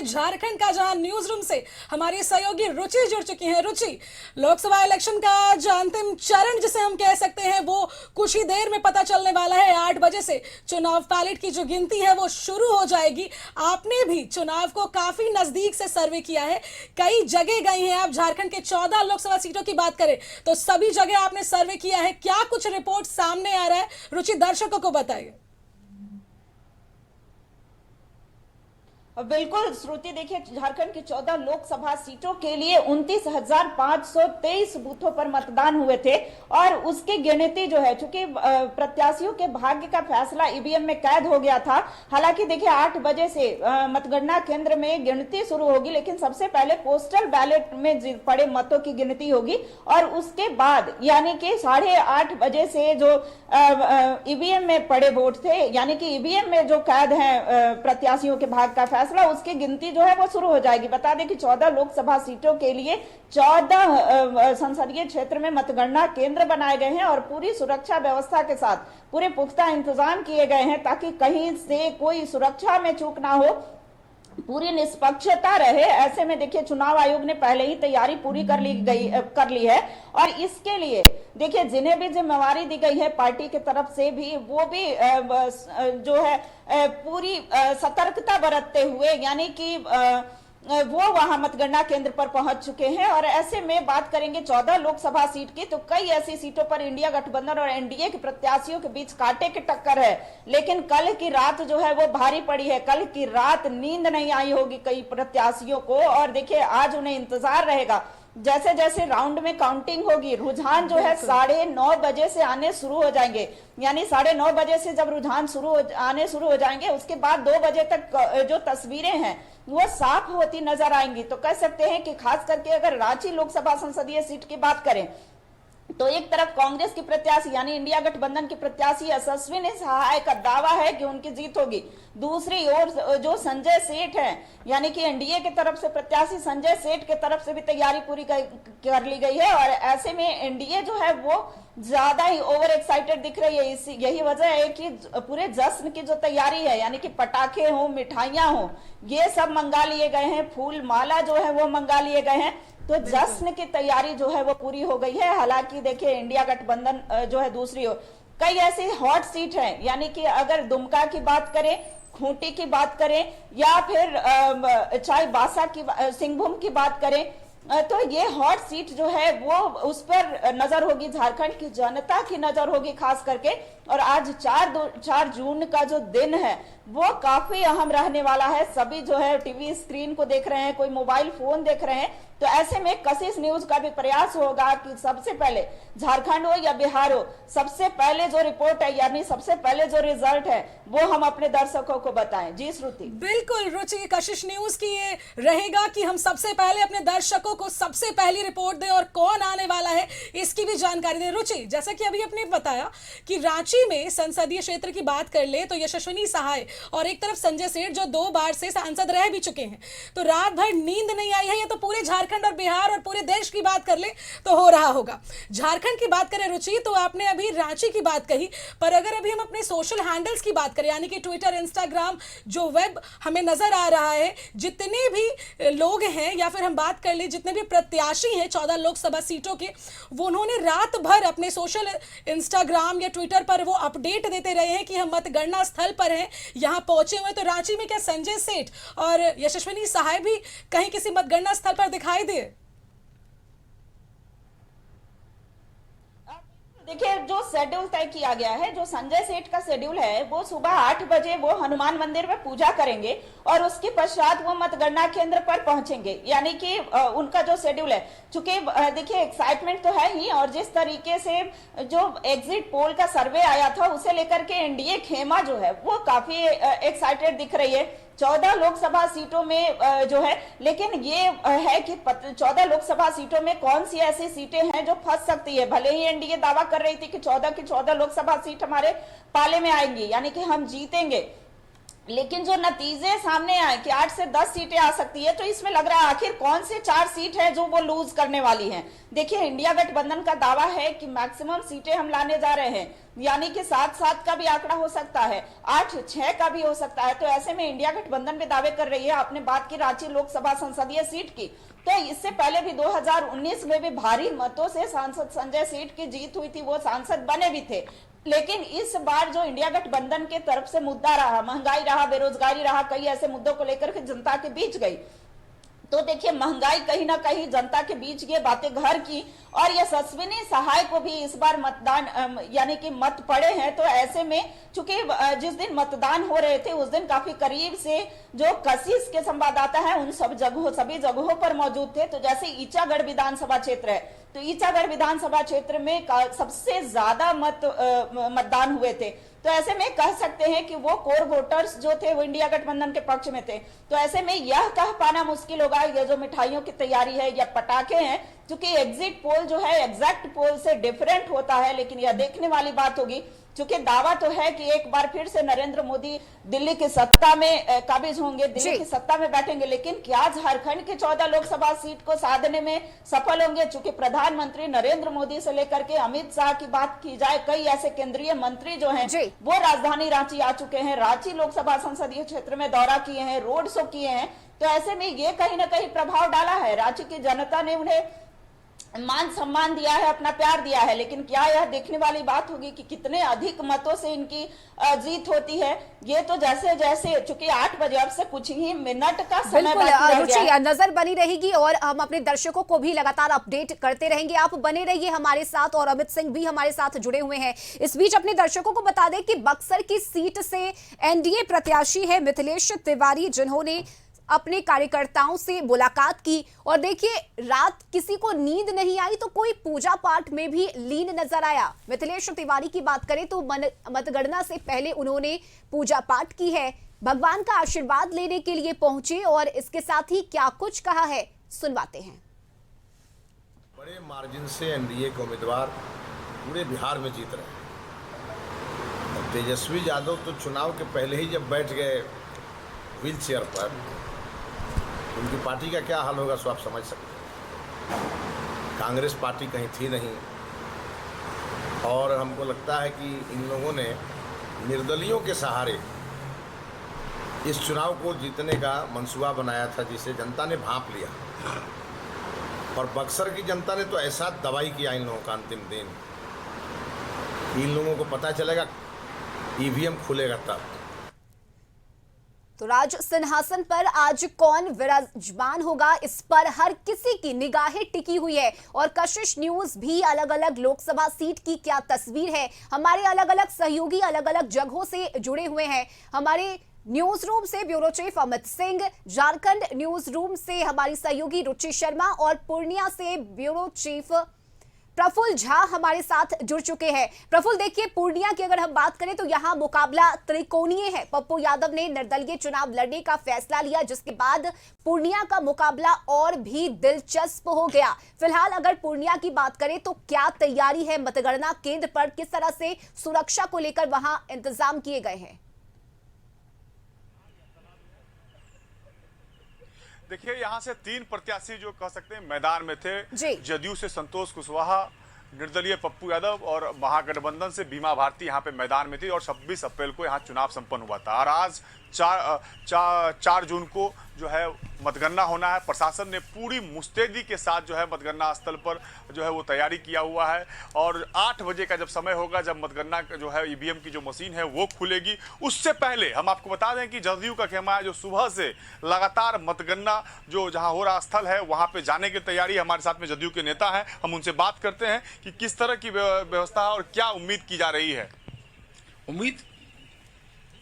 झारखंड का, जहां news room से हमारी सहयोगी रुचि जुड़ चुकी हैं। रुचि, लोकसभा इलेक्शन का जो अंतिम चरण जिसे हम कह सकते हैं वो कुछ ही देर में पता चलने वाला है। 8 बजे से चुनाव पैलेट की जो गिनती है वो शुरू हो जाएगी। आपने भी चुनाव को काफी नजदीक से सर्वे किया है, कई जगह गई हैं आप। झारखंड के 14 लोकसभा सीटों की बात करें तो सभी जगह आपने सर्वे किया है। क्या कुछ रिपोर्ट सामने आ रहा है, रुचि दर्शकों को बताइए। बिल्कुल श्रुति, देखिए झारखंड की 14 लोकसभा सीटों के लिए 29,523 बूथों पर मतदान हुए थे और उसकी गिनती जो है, चूंकि प्रत्याशियों के भाग्य का फैसला ईवीएम में कैद हो गया था। हालांकि देखिए 8 बजे से मतगणना केंद्र में गिनती शुरू होगी, लेकिन सबसे पहले पोस्टल बैलेट में पड़े मतों की गिनती होगी और उसके बाद यानी कि 8:30 बजे से जो ईवीएम में पड़े वोट थे, यानी कि ईवीएम में जो कैद है प्रत्याशियों के भाग्य का फैसला, उसकी गिनती जो है वो शुरू हो जाएगी। बता दें कि 14 लोकसभा सीटों के लिए 14 संसदीय क्षेत्र में मतगणना केंद्र बनाए गए हैं और पूरी सुरक्षा व्यवस्था के साथ पूरे पुख्ता इंतजाम किए गए हैं ताकि कहीं से कोई सुरक्षा में चूक ना हो, पूरी निष्पक्षता रहे। ऐसे में देखिए चुनाव आयोग ने पहले ही तैयारी पूरी कर ली है और इसके लिए देखिए जिन्हें भी जिम्मेवारी दी गई है पार्टी की तरफ से भी, वो भी जो है पूरी सतर्कता बरतते हुए यानी कि वो वहां मतगणना केंद्र पर पहुंच चुके हैं। और ऐसे में बात करेंगे 14 लोकसभा सीट की, तो कई ऐसी सीटों पर इंडिया गठबंधन और एनडीए के प्रत्याशियों के बीच कांटे की टक्कर है। लेकिन कल की रात जो है वो भारी पड़ी है। कल की रात नींद नहीं आई होगी कई प्रत्याशियों को और देखिए आज उन्हें इंतजार रहेगा। जैसे जैसे राउंड में काउंटिंग होगी, रुझान जो है 9:30 बजे से आने शुरू हो जाएंगे। यानी 9:30 बजे से जब रुझान आने शुरू हो जाएंगे, उसके बाद 2 बजे तक जो तस्वीरें हैं वो साफ होती नजर आएंगी। तो कह सकते हैं कि खास करके अगर रांची लोकसभा संसदीय सीट की बात करें तो एक तरफ कांग्रेस की प्रत्याशी यानी इंडिया गठबंधन की प्रत्याशी यशस्विनी सहाय का दावा है कि उनकी जीत होगी। दूसरी ओर जो संजय सेठ है यानी कि एनडीए की तरफ से प्रत्याशी संजय सेठ की तरफ से भी तैयारी पूरी कर ली गई है और ऐसे में एनडीए जो है वो ज्यादा ही ओवर एक्साइटेड दिख रही है। यही वजह है कि पूरे जश्न की जो तैयारी है यानी कि पटाखे हो, मिठाइयां हो, ये सब मंगा लिए गए हैं, फूल माला जो है वो मंगा लिए गए हैं। तो जश्न की तैयारी जो है वो पूरी हो गई है। हालांकि देखिए इंडिया गठबंधन जो है दूसरी ओर कई ऐसी हॉट सीट है, यानी कि अगर दुमका की बात करें, खूंटी की बात करें या फिर चाहे बासा की सिंहभूम की बात करें, तो ये हॉट सीट जो है वो उस पर नजर होगी, झारखंड की जनता की नजर होगी खास करके। और आज 4 जून का जो दिन है वो काफी अहम रहने वाला है। सभी जो है टीवी स्क्रीन को देख रहे हैं, कोई मोबाइल फोन देख रहे हैं, तो ऐसे में कशिश न्यूज का भी प्रयास होगा कि सबसे पहले झारखंड हो या बिहार हो, सबसे पहले जो रिपोर्ट है यानी सबसे पहले जो रिजल्ट है वो हम अपने दर्शकों को बताएं। जी श्रुति। बिल्कुल रुचि, कशिश न्यूज की ये रहेगा कि हम सबसे पहले अपने दर्शकों को सबसे पहली रिपोर्ट दें और कौन आने वाला है इसकी भी जानकारी दें। रुचि, जैसा कि अभी आपने बताया कि रांची में संसदीय क्षेत्र की बात कर ले तो यशस्विनी सहाय और एक तरफ संजय सेठ जो 2 बार से सांसद रह भी चुके हैं, तो रात भर नींद नहीं आई है। ये तो पूरे झारखंड और बिहार और पूरे देश की बात कर ले तो हो रहा होगा। झारखंड की बात करें रुचि, तो आपने अभी रांची की बात कही, पर अगर अभी हम अपने सोशल हैंडल्स की बात करें यानी कि ट्विटर, इंस्टाग्राम, जो वेब हमें नजर आ रहा है, जितने भी लोग हैं या फिर हम बात कर ले जितने भी प्रत्याशी हैं 14 लोकसभा सीटों के, वो उन्होंने रात भर अपने सोशल इंस्टाग्राम या ट्विटर पर वो अपडेट देते रहे हैं कि हम मतगणना स्थल पर हैं, यहां पहुंचे हुए। तो रांची में क्या संजय सेठ और यशस्विनी सहाय भी कहीं किसी मतगणना स्थल पर दिखाई दिए? देखिए जो शेड्यूल तय किया गया है, जो संजय सेठ का शेड्यूल है, वो सुबह 8 बजे वो हनुमान मंदिर में पूजा करेंगे और उसके पश्चात वो मतगणना केंद्र पर पहुंचेंगे। यानी कि उनका जो शेड्यूल है, चूंकि देखिए एक्साइटमेंट तो है ही और जिस तरीके से जो एग्जिट पोल का सर्वे आया था उसे लेकर के एनडीए खेमा जो है वो काफी एक्साइटेड दिख रही है 14 लोकसभा सीटों में जो है। लेकिन ये है कि 14 लोकसभा सीटों में कौन सी ऐसी सीटें हैं जो फंस सकती है। भले ही एनडीए दावा कर रही थी कि 14 की 14 लोकसभा सीट हमारे पाले में आएंगी यानी कि हम जीतेंगे, लेकिन जो नतीजे सामने आए कि 8 से 10 सीटें आ सकती है, तो इसमें लग रहा है आखिर कौन से 4 सीट है जो वो लूज करने वाली हैं। देखिए, इंडिया गठबंधन का दावा है कि मैक्सिमम सीटें हम लाने जा रहे हैं, यानी कि 7-7 का भी आंकड़ा हो सकता है, 8-6 का भी हो सकता है। तो ऐसे में इंडिया गठबंधन भी दावे कर रही है। आपने बात की रांची लोकसभा संसदीय सीट की, तो इससे पहले भी 2019 में भी भारी मतों से सांसद संजय सेठ की जीत हुई थी, वो सांसद बने भी थे। लेकिन इस बार जो इंडिया गठबंधन के तरफ से मुद्दा रहा, महंगाई रहा, बेरोजगारी रहा, कई ऐसे मुद्दों को लेकर के जनता के बीच गई। तो देखिए, महंगाई कहीं ना कहीं जनता के बीच ये बातें घर की, और यशस्विनी सहाय को भी इस बार मतदान यानी कि मत पड़े हैं। तो ऐसे में चूंकि जिस दिन मतदान हो रहे थे उस दिन काफी करीब से जो कशिश के संवाददाता है उन सभी जगहों पर मौजूद थे। तो जैसे ईचागढ़ विधानसभा क्षेत्र है, तो ईचागढ़ विधानसभा क्षेत्र में सबसे ज्यादा मतदान हुए थे। तो ऐसे में कह सकते हैं कि वो कोर वोटर्स जो थे वो इंडिया गठबंधन के पक्ष में थे। तो ऐसे में यह कह पाना मुश्किल होगा, ये जो मिठाइयों की तैयारी है या पटाखे हैं, क्योंकि एग्जिट पोल जो है एग्जैक्ट पोल से डिफरेंट होता है। लेकिन यह देखने वाली बात होगी, क्योंकि दावा तो है कि एक बार फिर से नरेंद्र मोदी दिल्ली की सत्ता में काबिज होंगे, दिल्ली की सत्ता में बैठेंगे। लेकिन क्या झारखंड के 14 लोकसभा सीट को साधने में सफल होंगे? चूंकि प्रधानमंत्री नरेंद्र मोदी से लेकर के अमित शाह की बात की जाए, कई ऐसे केंद्रीय मंत्री जो हैं वो राजधानी रांची आ चुके हैं, रांची लोकसभा संसदीय क्षेत्र में दौरा किए हैं, रोड शो किए हैं। तो ऐसे में ये कहीं ना कहीं प्रभाव डाला है। रांची की जनता ने उन्हें मान सम्मान दिया है, अपना प्यार दिया है। लेकिन क्या यह देखने वाली बात होगी कि कितने अधिक मतों से इनकी जीत होती है? ये तो जैसे जैसे चूंकि 8 बजे अब से कुछ ही मिनट का समय बाकी रह गया है। नजर बनी रहेगी और हम अपने दर्शकों को भी लगातार अपडेट करते रहेंगे। आप बने रहिए हमारे साथ, और अमित सिंह भी हमारे साथ जुड़े हुए हैं। इस बीच अपने दर्शकों को बता दें कि बक्सर की सीट से एनडीए प्रत्याशी है मिथिलेश तिवारी, जिन्होंने अपने कार्यकर्ताओं से मुलाकात की। और देखिए, रात किसी को नींद नहीं आई तो कोई पूजा पाठ में भी लीन नजर आया। मिथिलेश तिवारी की बात करें तो मतगणना से पहले उन्होंने पूजा पाठ की है, भगवान का आशीर्वाद लेने के लिए पहुंचे, और इसके साथ ही क्या कुछ कहा है सुनवाते हैं। बड़े मार्जिन से एनडीए के उम्मीदवार पूरे बिहार में जीत रहे हैं। तेजस्वी यादव तो चुनाव के पहले ही जब बैठ गए व्हील चेयर पर, उनकी पार्टी का क्या हाल होगा सो आप समझ सकते हैं। कांग्रेस पार्टी कहीं थी नहीं, और हमको लगता है कि इन लोगों ने निर्दलियों के सहारे इस चुनाव को जीतने का मंसूबा बनाया था, जिसे जनता ने भांप लिया। और बक्सर की जनता ने तो ऐसा दवाई किया इन लोगों का अंतिम दिन, इन लोगों को पता चलेगा ईवीएम खुलेगा तब। तो राज सिंहासन पर आज कौन विराजमान होगा, इस पर हर किसी की निगाहें टिकी हुई है। और कशिश न्यूज भी अलग अलग लोकसभा सीट की क्या तस्वीर है, हमारे अलग अलग सहयोगी अलग अलग जगहों से जुड़े हुए हैं। हमारे न्यूज रूम से bureau chief Amit Singh, Jharkhand news room से हमारी सहयोगी रुचि शर्मा, और पूर्णिया से ब्यूरो चीफ प्रफुल्ल झा हमारे साथ जुड़ चुके हैं। प्रफुल्ल, देखिए, पूर्णिया की अगर हम बात करें तो यहाँ मुकाबला त्रिकोणीय है। पप्पू यादव ने निर्दलीय चुनाव लड़ने का फैसला लिया, जिसके बाद पूर्णिया का मुकाबला और भी दिलचस्प हो गया। फिलहाल अगर पूर्णिया की बात करें तो क्या तैयारी है मतगणना केंद्र पर, किस तरह से सुरक्षा को लेकर वहां इंतजाम किए गए हैं? देखिए, यहाँ से 3 प्रत्याशी जो कह सकते हैं मैदान में थे। जदयू से संतोष कुशवाहा, निर्दलीय पप्पू यादव और महागठबंधन से बीमा भारती यहाँ पे मैदान में थी। और 26 अप्रैल को यहाँ चुनाव संपन्न हुआ था, और आज 4 जून को जो है मतगणना होना है। प्रशासन ने पूरी मुस्तैदी के साथ जो है मतगणना स्थल पर जो है वो तैयारी किया हुआ है। और 8 बजे का जब समय होगा, जब मतगणना जो है ईवीएम की जो मशीन है वो खुलेगी, उससे पहले हम आपको बता दें कि जदयू का कहना है जो सुबह से लगातार मतगणना जो जहां हो रहा स्थल है वहां पे जाने की तैयारी। हमारे साथ में जदयू के नेता हैं, हम उनसे बात करते हैं कि किस तरह की व्यवस्था और क्या उम्मीद की जा रही है। उम्मीद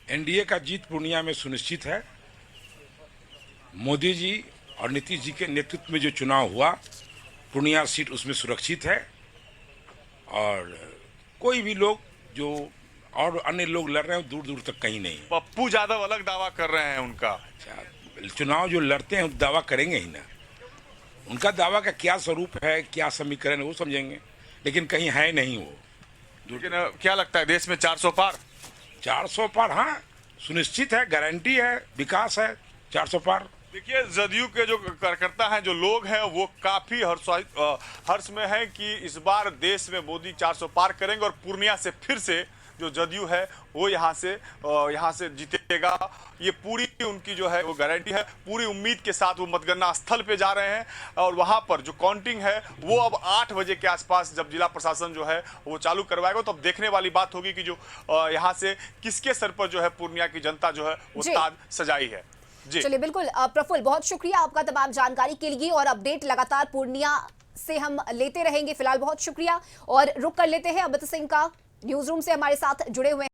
एनडीए का जीत पूर्णिया में सुनिश्चित है। मोदी जी और नीतीश जी के नेतृत्व में जो चुनाव हुआ, पूर्णिया सीट उसमें सुरक्षित है। और कोई भी लोग जो और अन्य लोग लड़ रहे हैं दूर दूर तक कहीं नहीं। पप्पू यादव अलग दावा कर रहे हैं उनका। चुनाव जो लड़ते हैं दावा करेंगे ही ना, उनका दावा का क्या स्वरूप है, क्या समीकरण है वो समझेंगे, लेकिन कहीं है नहीं वो। लेकिन क्या लगता है देश में 400 पार? 400 पार, हाँ, सुनिश्चित है, गारंटी है, विकास है 400 पार। देखिए, जदयू के जो कार्यकर्ता हैं, जो लोग हैं, वो काफी हर्ष में हैं कि इस बार देश में मोदी 400 पार करेंगे और पूर्णिया से फिर से जो जदयू है वो यहाँ से जीतेगा। ये पूरी उनकी जो है वो गारंटी है। पूरी उम्मीद के साथ वो मतगणना स्थल पे जा रहे हैं और वहां पर जो काउंटिंग है वो अब 8 बजे के आसपास जब जिला प्रशासन जो है वो चालू करवाएगा, तो अब देखने वाली बात होगी कि जो यहाँ से किसके सर पर जो है पूर्णिया की जनता जो है वो ताज सजाई है। जी चलिए, बिल्कुल प्रफुल्ल, बहुत शुक्रिया आपका तमाम जानकारी के लिए और अपडेट लगातार पूर्णिया से हम लेते रहेंगे। फिलहाल बहुत शुक्रिया और रुक कर लेते हैं अमित सिंह का, न्यूज रूम से हमारे साथ जुड़े हुए